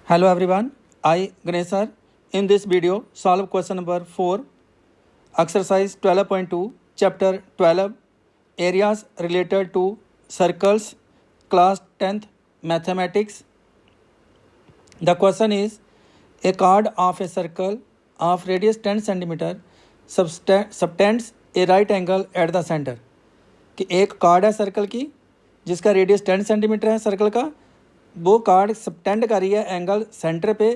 Hello everyone, I Ganesh sir. In this video, solve question number 4, exercise 12.2, chapter 12, areas related to circles, class 10th, mathematics. The question is, a chord of a circle of radius 10 cm subtends a right angle at the center. कि एक card है circle की जिसका radius 10 centimetre है circle का, वो card subtend कर रही है एंगल सेंटर पे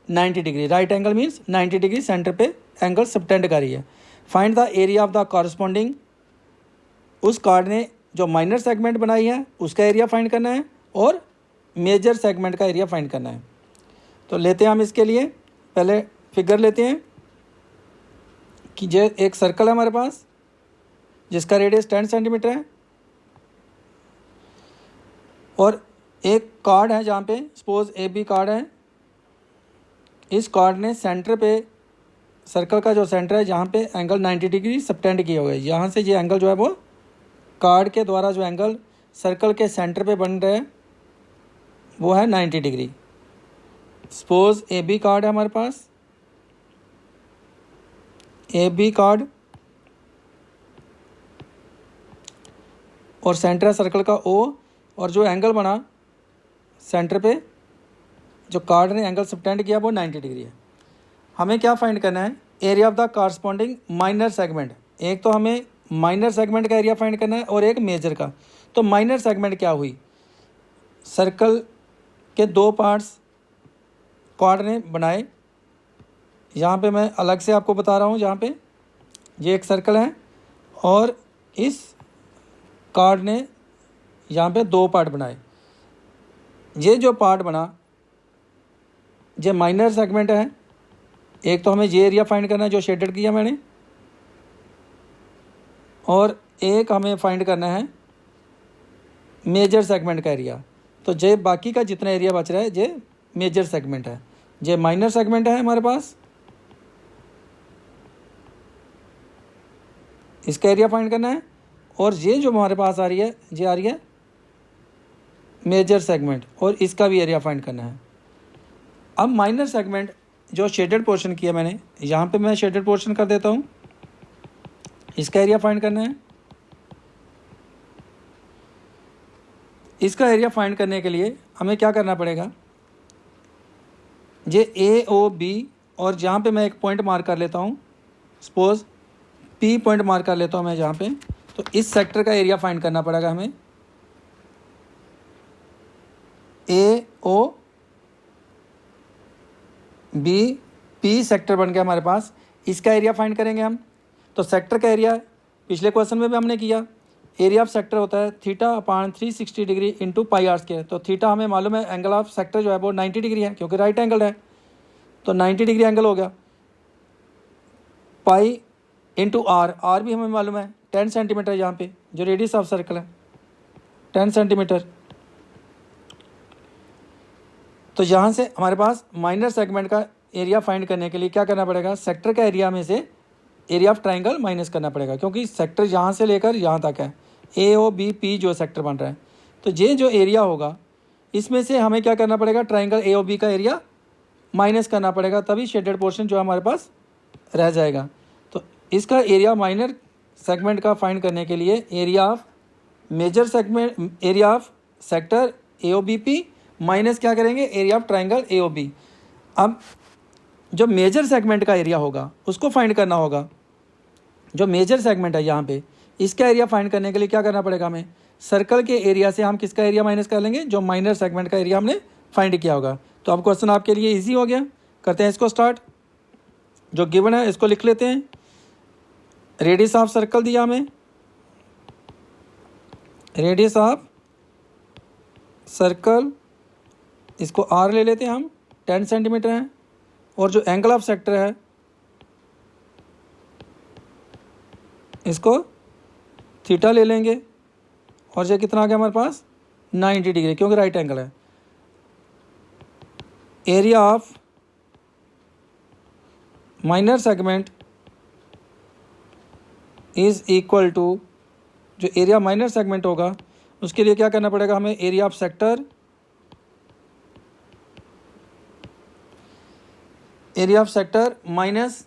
90 degree. Right angle means 90 degree centre पे एंगल सबटेंड कर रही है। Find the area of the corresponding, उस कार्ड ने जो माइनर सेगमेंट बनाई है उसका एरिया फाइंड करना है और मेजर सेगमेंट का एरिया फाइंड करना है। तो लेते हैं हम इसके लिए पहले फिगर लेते हैं कि जो एक सर्कल है हमारे पास जिसका रेडियस 10 सेंटीमीटर है और एक कार्ड है जहाँ पे सपोज ए बी कार्ड है। इस कार्ड ने सेंटर पे सर्कल का जो सेंटर है जहाँ पे एंगल 90 डिग्री सबटेंड किया हुआ है, यहाँ से ये एंगल जो है वो कार्ड के द्वारा जो एंगल सर्कल के सेंटर पे बन रहा है वो है 90 degree. Suppose A B chord है हमारे पास, ए बी कार्ड और सेंटर है सर्कल का ओ, और जो एंगल बना सेंटर पे जो कार्ड ने एंगल सबटेंड किया वो 90 डिग्री है। हमें क्या फाइंड करना है? Area of the corresponding minor segment. एक तो हमें माइनर सेगमेंट का एरिया फाइंड करना है और एक मेजर का। तो माइनर सेगमेंट क्या हुई? सर्कल के दो पार्ट्स कार्ड ने बनाए, यहाँ पे मैं अलग से आपको बता रहा हूँ। जहाँ पे ये एक सर्कल है और इस कार्ड ने यहाँ पे दो पार्ट बनाए। ये जो पार्ट बना ये माइनर सेगमेंट है। एक तो हमें ये एरिया फाइंड करना है जो शेडेड किया मैंने, और एक हमें फाइंड करना है मेजर सेगमेंट का एरिया। तो ये बाकी का जितना एरिया बच रहा है ये मेजर सेगमेंट है, ये माइनर सेगमेंट है हमारे पास। इसका एरिया फाइंड करना है और ये जो हमारे पास आ रही है ये आ रही है मेजर सेगमेंट, और इसका भी एरिया फाइंड करना है। अब माइनर सेगमेंट जो शेडेड पोर्शन किया मैंने, यहाँ पे मैं शेडेड पोर्शन कर देता हूँ। इसका एरिया फाइंड करना है। इसका एरिया फाइंड करने के लिए हमें क्या करना पड़ेगा? ये ए ओ बी, और जहाँ पे मैं एक पॉइंट मार्क कर लेता हूँ, सपोज पी पॉइंट मार्क कर लेता हूँ मैं जहाँ पे, तो इस सेक्टर का एरिया फाइंड करना पड़ेगा हमें। ए ओ बी पी सेक्टर बन गया हमारे पास, इसका एरिया फाइंड करेंगे हम। तो सेक्टर का एरिया पिछले क्वेश्चन में भी हमने किया, एरिया ऑफ सेक्टर होता है theta upon 360 degree into pi R square. तो थीटा हमें मालूम है, एंगल ऑफ सेक्टर जो है वो 90 डिग्री है क्योंकि राइट एंगल है, तो 90 डिग्री एंगल हो गया। पाई इंटू आर, आर भी हमें मालूम है 10 सेंटीमीटर, यहाँ पे जो रेडियस ऑफ सर्कल है 10 सेंटीमीटर। तो यहाँ से हमारे पास माइनर सेगमेंट का एरिया फाइंड करने के लिए क्या करना पड़ेगा? सेक्टर का एरिया में से एरिया ऑफ ट्राइंगल माइनस करना पड़ेगा, क्योंकि सेक्टर यहाँ से लेकर यहाँ तक है, ए ओ बी पी जो सेक्टर बन रहा है। तो ये जो एरिया होगा इसमें से हमें क्या करना पड़ेगा? ट्राइंगल ए ओ बी का एरिया माइनस करना पड़ेगा, तभी शेडेड पोर्शन जो हमारे पास रह जाएगा। तो इसका एरिया माइनर सेगमेंट का फाइंड करने के लिए area of major segment, area of sector A O B P minus क्या करेंगे? Area of triangle A O B. अब जो मेजर सेगमेंट का एरिया होगा उसको फाइंड करना होगा। जो मेजर सेगमेंट है यहाँ पे, इसका एरिया फाइंड करने के लिए क्या करना पड़ेगा हमें? सर्कल के एरिया से हम किसका एरिया माइनस कर लेंगे? जो माइनर सेगमेंट का एरिया हमने फाइंड किया होगा। तो अब क्वेश्चन आपके लिए ईजी हो गया। करते हैं इसको स्टार्ट। जो गिवन है इसको लिख लेते हैं। रेडियस ऑफ सर्कल दिया हमें, रेडियस ऑफ सर्कल, इसको आर ले लेते हैं हम, 10 सेंटीमीटर है, और जो एंगल ऑफ सेक्टर है इसको थीटा ले लेंगे, और ये कितना आ गया हमारे पास? 90 डिग्री, क्योंकि राइट एंगल है। Area of minor segment is equal to, जो एरिया माइनर सेगमेंट होगा उसके लिए क्या करना पड़ेगा हमें? Area of sector area of sector minus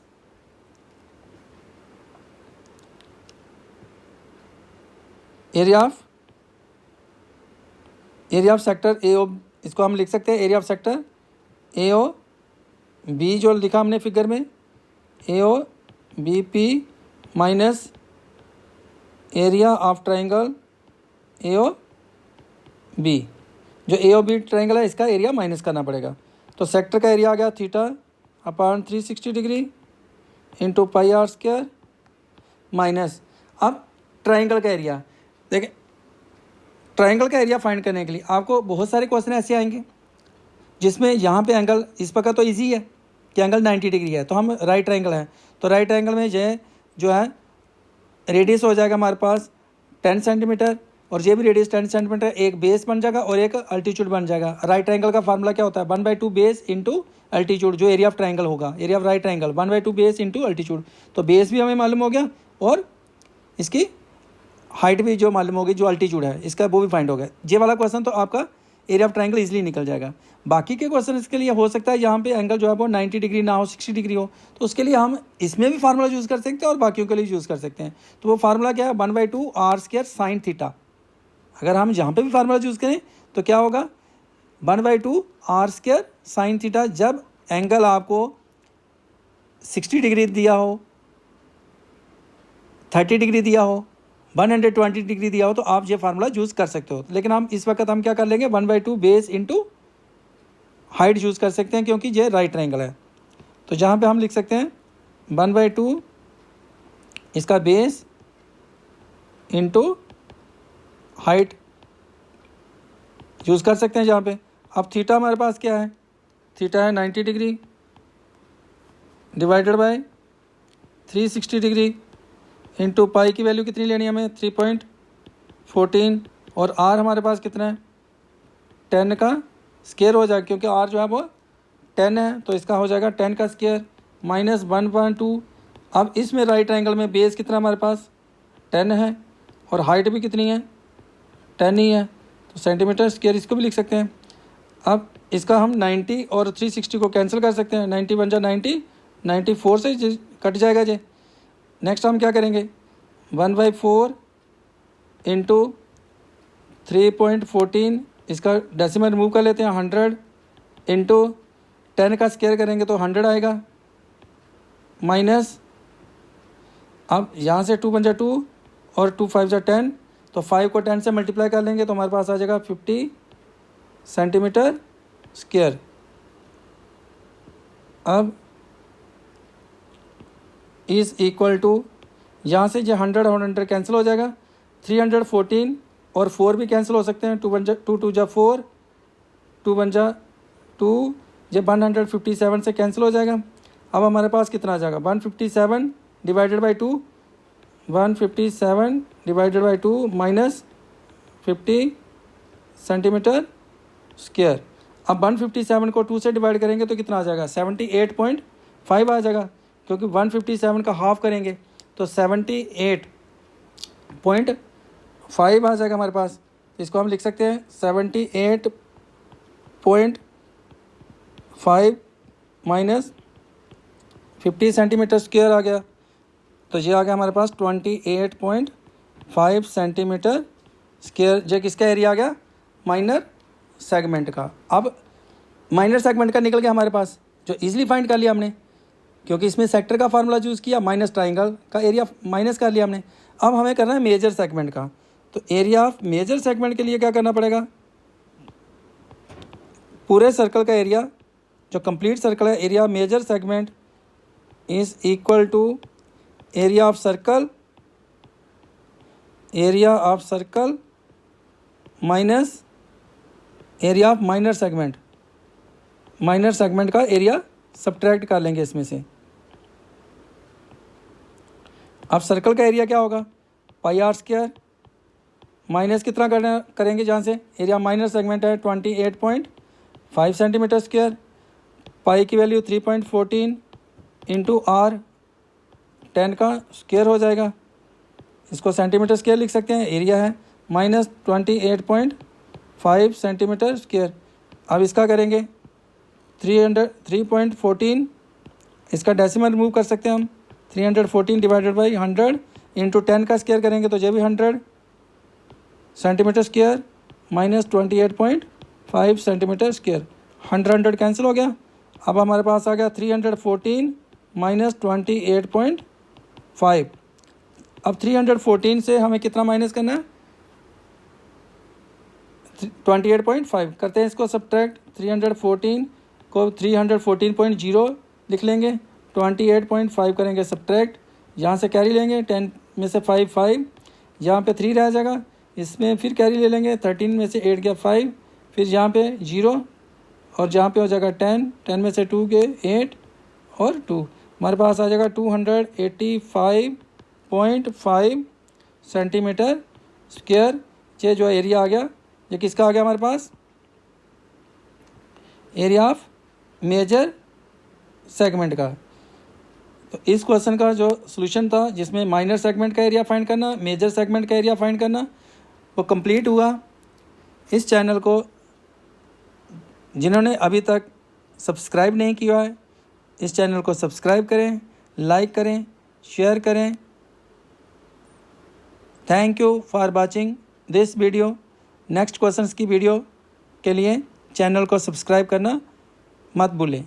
area of sector A O, इसको हम लिख सकते हैं area of sector A O B, जो लिखा हमने फिगर में A O B P minus area of triangle A O B. जो ए ओ बी ट्राइंगल है इसका एरिया माइनस करना पड़ेगा। तो सेक्टर का एरिया आ गया theta upon 360 degree into pi R square minus, अब ट्राइंगल का एरिया देखें। ट्राइंगल का एरिया फाइंड करने के लिए आपको बहुत सारे क्वेश्चन ऐसे आएंगे जिसमें यहाँ पे एंगल, इस प्रकार तो इजी है कि एंगल 90 डिग्री है, तो हम राइट ट्राइंगल है, तो राइट ट्राइंगल में जो है रेडियस हो जाएगा हमारे पास 10 सेंटीमीटर, और ये भी रेडियस 10 सेंटीमीटर, एक बेस बन जाएगा और एक अल्टीट्यूड बन जाएगा। राइट ट्राइंगल का फार्मूला क्या होता है, 1/2 बेस इंटू अल्टीट्यूड, जो एरिया ऑफ ट्राइंगल होगा, area of right triangle 1/2 base into altitude. तो बेस भी हमें मालूम हो गया और इसकी हाइट भी जो मालूम होगी, जो अल्टीट्यूड है इसका, वो भी फाइंड हो गया। ये वाला क्वेश्चन तो आपका एरिया ऑफ ट्राइंगल इजीली निकल जाएगा। बाकी के क्वेश्चन इसके लिए हो सकता है यहाँ पे एंगल जो है वो 90 डिग्री ना हो, 60 डिग्री हो, तो उसके लिए हम इसमें भी फार्मूला यूज़ कर सकते हैं और बाकियों के लिए यूज़ कर सकते हैं। तो वो फार्मूला क्या है, 1/2 आर स्क्वायर साइन थीटा। अगर हम यहाँ पे भी फार्मूला यूज़ करें तो क्या होगा, 1/2 आर स्क्वायर साइन थीटा। जब एंगल आपको 60 डिग्री दिया हो, 30 डिग्री दिया हो, 120 डिग्री दिया हो, तो आप ये फार्मूला यूज़ कर सकते हो। लेकिन हम इस वक्त हम क्या कर लेंगे, 1/2 बेस इंटू हाइट यूज़ कर सकते हैं, क्योंकि ये राइट ट्राइंगल है। तो जहाँ पे हम लिख सकते हैं 1/2 इसका बेस इंटू हाइट यूज़ कर सकते हैं जहाँ पे। अब थीटा हमारे पास क्या है, थीटा है 90 degree divided by 360 degree into पाई की वैल्यू कितनी लेनी है हमें, 3.14, और आर हमारे पास कितना है, 10 का स्क्वायर हो जाएगा, क्योंकि आर जो है वो 10 है, तो इसका हो जाएगा 10 का स्क्वायर माइनस 1/2। अब इसमें राइट एंगल में बेस कितना हमारे पास 10 है और हाइट भी कितनी है 10 ही है, तो सेंटीमीटर स्क्वायर इसको भी लिख सकते हैं। अब इसका हम 90 और 360 को कैंसिल कर सकते हैं, 90 बन जाए 90, 94 से कट जाएगा जी। नेक्स्ट हम क्या करेंगे, 1/4 इंटू 3.14, इसका डेसिमल रिमूव कर लेते हैं, 100 इंटू 10 का स्क्वायर करेंगे तो 100 आएगा, माइनस, अब यहाँ से 2 बन जाए 2 और 2 5 जा 10, तो 5 को 10 से मल्टीप्लाई कर लेंगे तो हमारे पास आ जाएगा 50 सेंटीमीटर स्क्वायर। अब इज़ इक्वल टू, यहाँ से जो 100 और 100 कैंसिल हो जाएगा, 314 और 4 भी कैंसिल हो सकते हैं, 2 जा 4, 2 बन जा 2, जब 157 से कैंसिल हो जाएगा। अब हमारे पास कितना आ जाएगा, 157 divided by 2, 157 divided by 2 minus 50 centimetre square. अब 157 को 2 से डिवाइड करेंगे तो कितना आ जाएगा, 78.5 आ जाएगा, क्योंकि 157 का हाफ करेंगे तो 78.5 आ जाएगा हमारे पास। इसको हम लिख सकते हैं 78.5 माइनस 50 सेंटीमीटर स्क्वायर आ गया, तो ये आ गया हमारे पास 28.5 सेंटीमीटर स्क्वायर। जो किसका एरिया आ गया, माइनर सेगमेंट का। अब माइनर सेगमेंट का निकल गया हमारे पास, जो इजीली फाइंड कर लिया हमने, क्योंकि इसमें सेक्टर का फार्मूला यूज़ किया, माइनस ट्राइंगल का एरिया माइनस कर लिया हमने। अब हमें करना है मेजर सेगमेंट का, तो एरिया ऑफ मेजर सेगमेंट के लिए क्या करना पड़ेगा, पूरे सर्कल का एरिया, जो कंप्लीट सर्कल है, area major segment is equal to area of circle, area of circle minus area of minor segment. Minor segment का एरिया सब्ट्रैक्ट कर लेंगे इसमें से। अब सर्कल का एरिया क्या होगा, पाई आर स्क्वायर माइनस कितना करेंगे, जहाँ से एरिया माइनर सेगमेंट है 28.5 सेंटीमीटर स्क्वायर, पाई की वैल्यू 3.14 इंटू आर 10 का स्क्वायर हो जाएगा, इसको सेंटीमीटर स्क्वायर लिख सकते हैं, एरिया है माइनस 28.5 सेंटीमीटर स्क्वायर। अब इसका करेंगे 314 इसका डेसिमल रिमूव कर सकते हैं हम। 314 डिवाइडेड बाई 100 इंटू 10 का स्क्वायर करेंगे तो ये भी 100 centimetre square minus 28.5 centimetre square. 100 cancel हो गया। अब हमारे पास आ गया 314 माइनस 28.5। अब 314 से हमें कितना माइनस करना है? 28.5 करते हैं इसको सब्ट्रैक्ट। 314 को 314.0 लिख लेंगे, 28.5 करेंगे सब्ट्रैक्ट, यहाँ से कैरी लेंगे, 10 में से 5 5, यहाँ पे 3 रह जाएगा, इसमें फिर कैरी ले लेंगे, 13 में से 8 गया 5, फिर यहाँ पे 0 और जहाँ पे हो जाएगा 10, 10 में से 2 गए 8 और 2, हमारे पास आ जाएगा 285.5 सेंटीमीटर स्क्वायर। ये जो एरिया आ गया, ये किसका आ गया हमारे पास? एरिया ऑफ मेजर सेगमेंट का। तो इस क्वेश्चन का जो सॉल्यूशन था, जिसमें माइनर सेगमेंट का एरिया फाइंड करना, मेजर सेगमेंट का एरिया फाइंड करना, वो कंप्लीट हुआ। इस चैनल को जिन्होंने अभी तक सब्सक्राइब नहीं किया है, इस चैनल को सब्सक्राइब करें, लाइक करें, शेयर करें। Thank you for watching this video. Next questions की वीडियो के लिए चैनल को सब्सक्राइब करना मत भूलें।